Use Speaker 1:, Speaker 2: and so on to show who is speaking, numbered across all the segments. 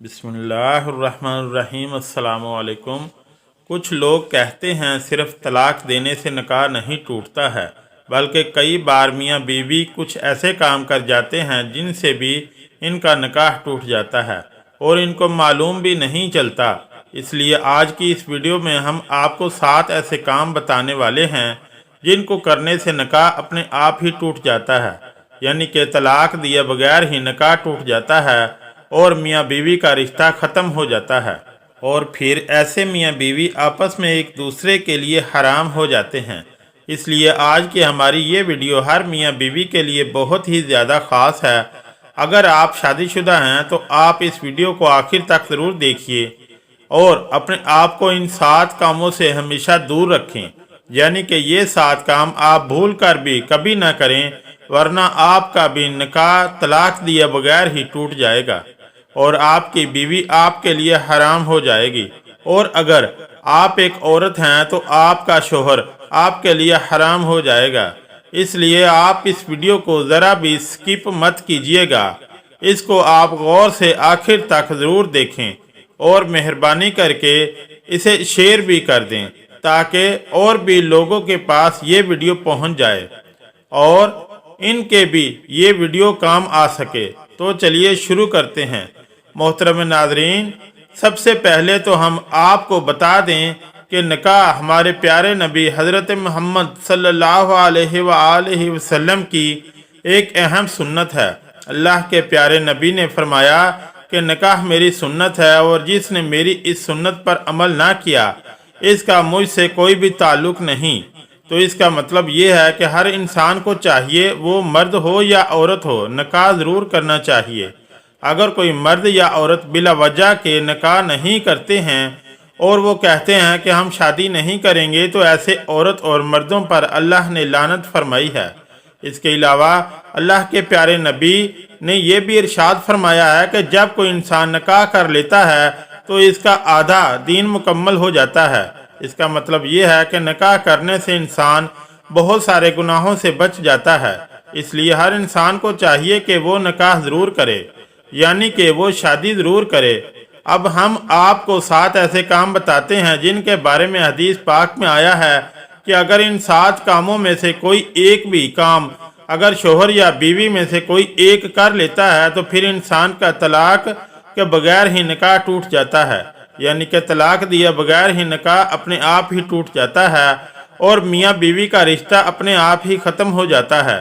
Speaker 1: बिस्मिल्लाहिर्रहमानिर्रहीम। अस्सलाम वालेकुम। कुछ लोग कहते हैं सिर्फ तलाक देने से निकाह नहीं टूटता है, बल्कि कई बार मियाँ बीवी कुछ ऐसे काम कर जाते हैं जिनसे भी इनका निकाह टूट जाता है और इनको मालूम भी नहीं चलता। इसलिए आज की इस वीडियो में हम आपको 7 ऐसे काम बताने वाले हैं जिनको करने से निकाह अपने आप ही टूट जाता है, यानी कि तलाक दिए बगैर ही निकाह टूट जाता है और मियाँ बीवी का रिश्ता ख़त्म हो जाता है और फिर ऐसे मियाँ बीवी आपस में एक दूसरे के लिए हराम हो जाते हैं। इसलिए आज की हमारी ये वीडियो हर मियाँ बीवी के लिए बहुत ही ज़्यादा ख़ास है। अगर आप शादीशुदा हैं तो आप इस वीडियो को आखिर तक ज़रूर देखिए और अपने आप को इन 7 कामों से हमेशा दूर रखें, यानी कि ये 7 काम आप भूल कर भी कभी ना करें, वरना आपका भी निकाह तलाक दिए बगैर ही टूट जाएगा और आपकी बीवी आपके लिए हराम हो जाएगी। और अगर आप एक औरत हैं तो आपका शोहर आपके लिए हराम हो जाएगा। इसलिए आप इस वीडियो को ज़रा भी स्किप मत कीजिएगा, इसको आप गौर से आखिर तक ज़रूर देखें और मेहरबानी करके इसे शेयर भी कर दें ताकि और भी लोगों के पास ये वीडियो पहुंच जाए और इनके भी ये वीडियो काम आ सके। तो चलिए शुरू करते हैं। मोहतरम नाज़रीन, सबसे पहले तो हम आपको बता दें कि निकाह हमारे प्यारे नबी हज़रत मोहम्मद सल्लल्लाहु अलैहि वसल्लम की एक अहम सुन्नत है। अल्लाह के प्यारे नबी ने फरमाया कि निकाह मेरी सुन्नत है और जिसने मेरी इस सुन्नत पर अमल ना किया इसका मुझसे कोई भी ताल्लुक़ नहीं। तो इसका मतलब ये है कि हर इंसान को चाहिए, वो मर्द हो या औरत हो, निकाह ज़रूर करना चाहिए। अगर कोई मर्द या औरत बिला वजह के निकाह नहीं करते हैं और वो कहते हैं कि हम शादी नहीं करेंगे, तो ऐसे औरत और मर्दों पर अल्लाह ने लानत फरमाई है। इसके अलावा अल्लाह के प्यारे नबी ने यह भी इरशाद फरमाया है कि जब कोई इंसान निकाह कर लेता है तो इसका आधा दीन मुकम्मल हो जाता है। इसका मतलब ये है कि निकाह करने से इंसान बहुत सारे गुनाहों से बच जाता है। इसलिए हर इंसान को चाहिए कि वो निकाह ज़रूर करे, यानी कि वो शादी ज़रूर करे। अब हम आपको 7 ऐसे काम बताते हैं जिनके बारे में हदीस पाक में आया है कि अगर इन 7 कामों में से कोई एक भी काम अगर शोहर या बीवी में से कोई एक कर लेता है तो फिर इंसान का तलाक के बगैर ही निकाह टूट जाता है, यानी कि तलाक दिए बगैर ही निकाह अपने आप ही टूट जाता है और मियाँ बीवी का रिश्ता अपने आप ही ख़त्म हो जाता है।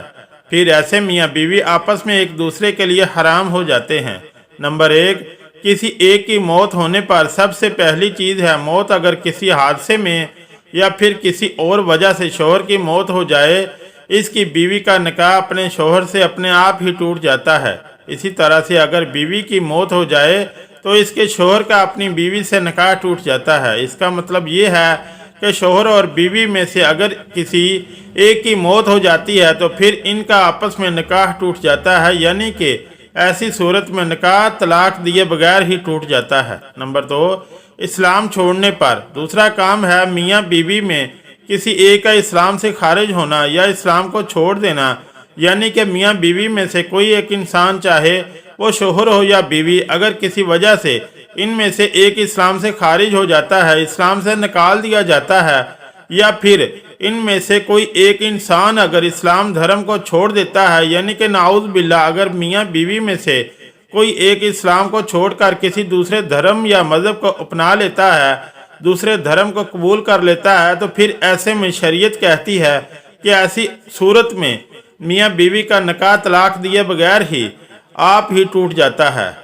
Speaker 1: फिर ऐसे मियाँ बीवी आपस में एक दूसरे के लिए हराम हो जाते हैं। नंबर 1, किसी एक की मौत होने पर सबसे पहली चीज़ है मौत। अगर किसी हादसे में या फिर किसी और वजह से शोहर की मौत हो जाए, इसकी बीवी का निकाह अपने शोहर से अपने आप ही टूट जाता है। इसी तरह से अगर बीवी की मौत हो जाए तो इसके शोहर का अपनी बीवी से निकाह टूट जाता है। इसका मतलब ये है कि शोहर और बीवी में से अगर किसी एक की मौत हो जाती है तो फिर इनका आपस में निकाह टूट जाता है, यानी कि ऐसी सूरत में निकाह तलाक दिए बगैर ही टूट जाता है। नंबर 2, इस्लाम छोड़ने पर। दूसरा काम है मियाँ बीवी में किसी एक का इस्लाम से खारिज होना या इस्लाम को छोड़ देना, यानी कि मियाँ बीवी में से कोई एक इंसान, चाहे वो शोहर हो या बीवी, अगर किसी वजह से इनमें से एक इस्लाम से खारिज हो जाता है, इस्लाम से निकाल दिया जाता है, या फिर इनमें से कोई एक इंसान अगर इस्लाम धर्म को छोड़ देता है, यानी कि नाउज़ बिल्लाह, अगर मियाँ बीवी में से कोई एक इस्लाम को छोड़कर किसी दूसरे धर्म या मज़हब को अपना लेता है, दूसरे धर्म को कबूल कर लेता है, तो फिर ऐसे में शरीयत कहती है कि ऐसी सूरत में मियाँ बीवी का निकाह तलाक दिए बगैर ही आप ही टूट जाता है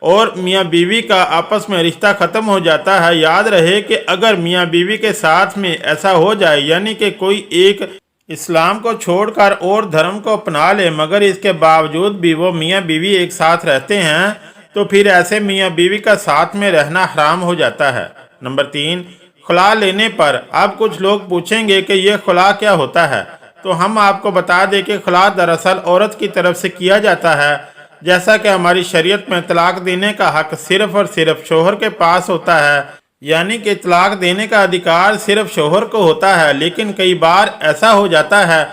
Speaker 1: और मियाँ बीवी का आपस में रिश्ता ख़त्म हो जाता है। याद रहे कि अगर मियाँ बीवी के साथ में ऐसा हो जाए, यानी कि कोई एक इस्लाम को छोड़कर और धर्म को अपना ले मगर इसके बावजूद भी वो मियाँ बीवी एक साथ रहते हैं, तो फिर ऐसे मियाँ बीवी का साथ में रहना हराम हो जाता है। नंबर 3, खुला लेने पर। अब कुछ लोग पूछेंगे कि यह खुला क्या होता है, तो हम आपको बता दें कि खुला दरअसल औरत की तरफ से किया जाता है। जैसा कि हमारी शरीयत में तलाक देने का हक सिर्फ़ और सिर्फ शोहर के पास होता है, यानी कि तलाक देने का अधिकार सिर्फ शोहर को होता है। लेकिन कई बार ऐसा हो जाता है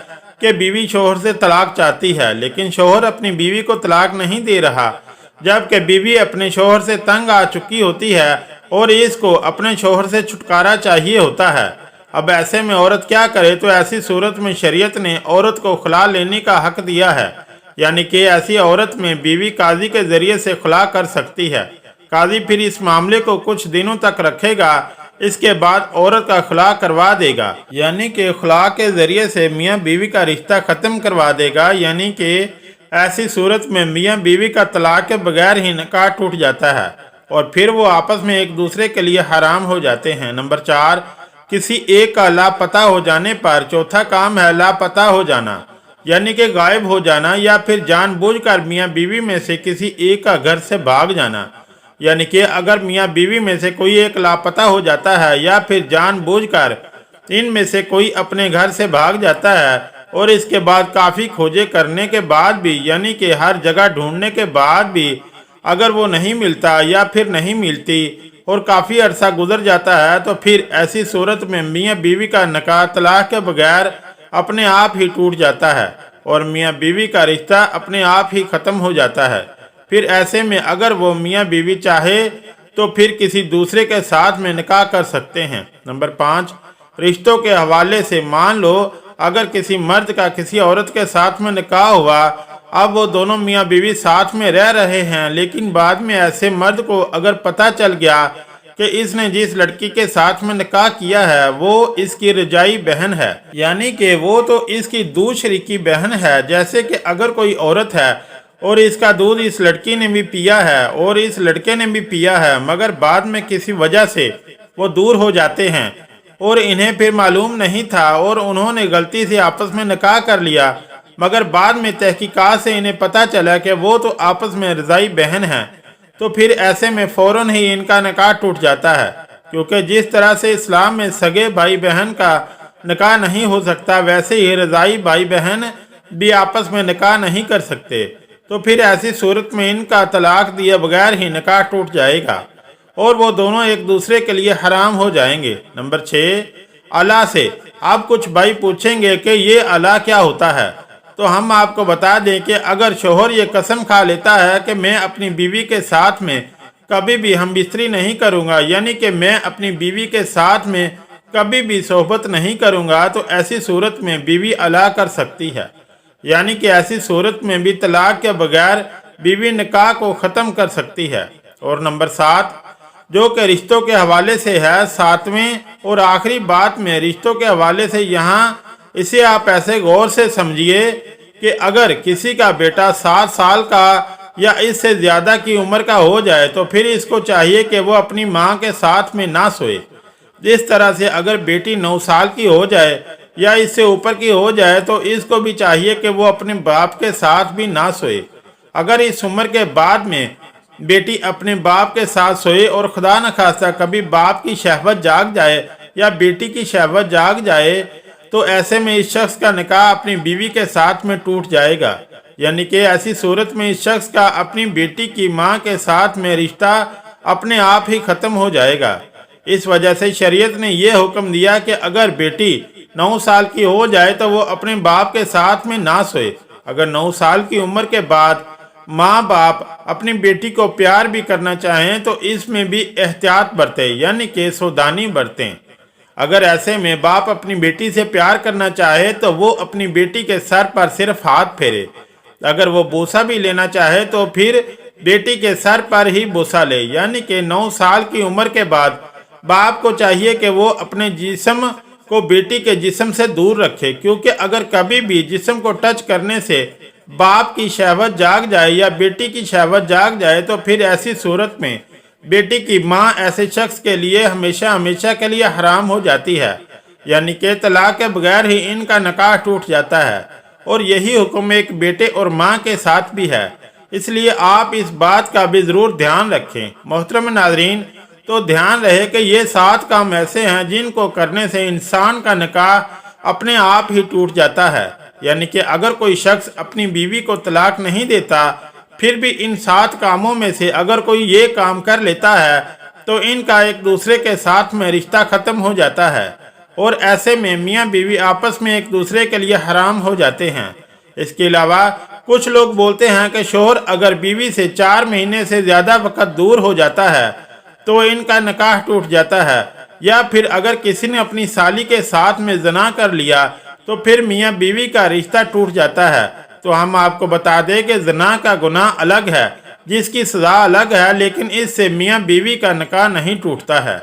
Speaker 1: कि बीवी शोहर से तलाक चाहती है लेकिन शोहर अपनी बीवी को तलाक नहीं दे रहा, जबकि बीवी अपने शौहर से तंग आ चुकी होती है और इसको अपने शौहर से छुटकारा चाहिए होता है। अब ऐसे में औरत क्या करे? तो ऐसी सूरत में शरीयत ने औरत को खुला लेने का हक दिया है, यानी कि ऐसी औरत में बीवी काजी के जरिए से खुला कर सकती है। काजी फिर इस मामले को कुछ दिनों तक रखेगा, इसके बाद औरत का खुला करवा देगा, यानी कि खुला के जरिए से मियाँ बीवी का रिश्ता ख़त्म करवा देगा। यानी कि ऐसी सूरत में मियाँ बीवी का तलाक के बगैर ही निकाह टूट जाता है और फिर वो आपस में एक दूसरे के लिए हराम हो जाते हैं। नंबर 4, किसी एक का लापता हो जाने पर। चौथा काम है लापता हो जाना, यानी कि गायब हो जाना या फिर जानबूझकर मियाँ बीवी में से किसी एक का घर से भाग जाना। यानी कि अगर मियाँ बीवी में से कोई एक लापता हो जाता है या फिर जानबूझकर इनमें से कोई अपने घर से भाग जाता है और इसके बाद काफ़ी खोजे करने के बाद भी, यानी कि हर जगह ढूंढने के बाद भी अगर वो नहीं मिलता या फिर नहीं मिलती और काफ़ी अरसा गुजर जाता है, तो फिर ऐसी सूरत में मियाँ बीवी का निकाह तलाक के बगैर अपने आप ही टूट जाता है और मियाँ बीवी का रिश्ता अपने आप ही ख़त्म हो जाता है। फिर ऐसे में अगर वो मियाँ बीवी चाहे तो फिर किसी दूसरे के साथ में निकाह कर सकते हैं। नंबर 5, रिश्तों के हवाले से। मान लो अगर किसी मर्द का किसी औरत के साथ में निकाह हुआ, अब वो दोनों मियाँ बीवी साथ में रह रहे हैं, लेकिन बाद में ऐसे मर्द को अगर पता चल गया कि इसने जिस लड़की के साथ में निकाह किया है वो इसकी रजाई बहन है, यानी कि वो तो इसकी दूध शरीकी बहन है। जैसे कि अगर कोई औरत है और इसका दूध इस लड़की ने भी पिया है और इस लड़के ने भी पिया है, मगर बाद में किसी वजह से वो दूर हो जाते हैं और इन्हें फिर मालूम नहीं था और उन्होंने गलती से आपस में निकाह कर लिया, मगर बाद में तहकीकात से इन्हें पता चला कि वो तो आपस में रज़ाई बहन है, तो फिर ऐसे में फ़ौरन ही इनका निकाह टूट जाता है। क्योंकि जिस तरह से इस्लाम में सगे भाई बहन का निकाह नहीं हो सकता, वैसे ही रज़ाई भाई बहन भी आपस में निकाह नहीं कर सकते, तो फिर ऐसी सूरत में इनका तलाक दिए बगैर ही निकाह टूट जाएगा और वो दोनों एक दूसरे के लिए हराम हो जाएंगे। नंबर 6, अला से। आप कुछ भाई पूछेंगे कि ये अला क्या होता है, तो हम आपको बता दें कि अगर शोहर ये कसम खा लेता है कि मैं अपनी बीवी के साथ में कभी भी हम बिस्तरी नहीं करूँगा, यानी कि मैं अपनी बीवी के साथ में कभी भी सोहबत नहीं करूँगा, तो ऐसी सूरत में बीवी अला कर सकती है, यानी कि ऐसी सूरत में भी तलाक के बगैर बीवी निकाह को ख़त्म कर सकती है। और नंबर 7, जो कि रिश्तों के हवाले से है। 7वें और आखिरी बात में रिश्तों के हवाले से, यहाँ इसे आप ऐसे गौर से समझिए कि अगर किसी का बेटा 7 साल का या इससे ज़्यादा की उम्र का हो जाए तो फिर इसको चाहिए कि वो अपनी माँ के साथ में ना सोए। जिस तरह से अगर बेटी 9 साल की हो जाए या इससे ऊपर की हो जाए तो इसको भी चाहिए कि वो अपने बाप के साथ भी ना सोए। अगर इस उम्र के बाद में बेटी अपने बाप के साथ सोए और खुदा न खास्ता कभी बाप की शहवत जाग जाए या बेटी की शहवत जाग जाए, तो ऐसे में इस शख्स का निकाह अपनी बीवी के साथ में टूट जाएगा, यानी कि ऐसी सूरत में इस शख्स का अपनी बेटी की माँ के साथ में रिश्ता अपने आप ही ख़त्म हो जाएगा। इस वजह से शरीयत ने यह हुक्म दिया कि अगर बेटी 9 साल की हो जाए तो वो अपने बाप के साथ में ना सोए। अगर 9 साल की उम्र के बाद माँ बाप अपनी बेटी को प्यार भी करना चाहें तो इसमें भी एहतियात बरतें, यानी कि सावधानी बरतें। अगर ऐसे में बाप अपनी बेटी से प्यार करना चाहे तो वो अपनी बेटी के सर पर सिर्फ हाथ फेरे। अगर वो बोसा भी लेना चाहे तो फिर बेटी के सर पर ही बोसा ले, यानी कि 9 साल की उम्र के बाद बाप को चाहिए कि वो अपने जिस्म को बेटी के जिस्म से दूर रखे, क्योंकि अगर कभी भी जिस्म को टच करने से बाप की शहवत जाग जाए या बेटी की शहवत जाग जाए तो फिर ऐसी सूरत में बेटी की माँ ऐसे शख्स के लिए हमेशा हमेशा के लिए हराम हो जाती है, यानी कि तलाक के बगैर ही इनका निकाह टूट जाता है। और यही हुक्म एक बेटे और माँ के साथ भी है, इसलिए आप इस बात का भी ज़रूर ध्यान रखें। मोहतरम नाज़रीन, तो ध्यान रहे कि ये 7 काम ऐसे हैं जिनको करने से इंसान का निकाह अपने आप ही टूट जाता है, यानी कि अगर कोई शख्स अपनी बीवी को तलाक नहीं देता फिर भी इन 7 कामों में से अगर कोई ये काम कर लेता है तो इनका एक दूसरे के साथ में रिश्ता ख़त्म हो जाता है और ऐसे में मियाँ बीवी आपस में एक दूसरे के लिए हराम हो जाते हैं। इसके अलावा कुछ लोग बोलते हैं कि शोहर अगर बीवी से 4 महीने से ज़्यादा वक्त दूर हो जाता है तो इनका निकाह टूट जाता है, या फिर अगर किसी ने अपनी साली के साथ में ज़ना कर लिया तो फिर मियाँ बीवी का रिश्ता टूट जाता है। तो हम आपको बता दें कि ज़ना का गुनाह अलग है जिसकी सज़ा अलग है, लेकिन इससे मियाँ बीवी का निकाह नहीं टूटता है।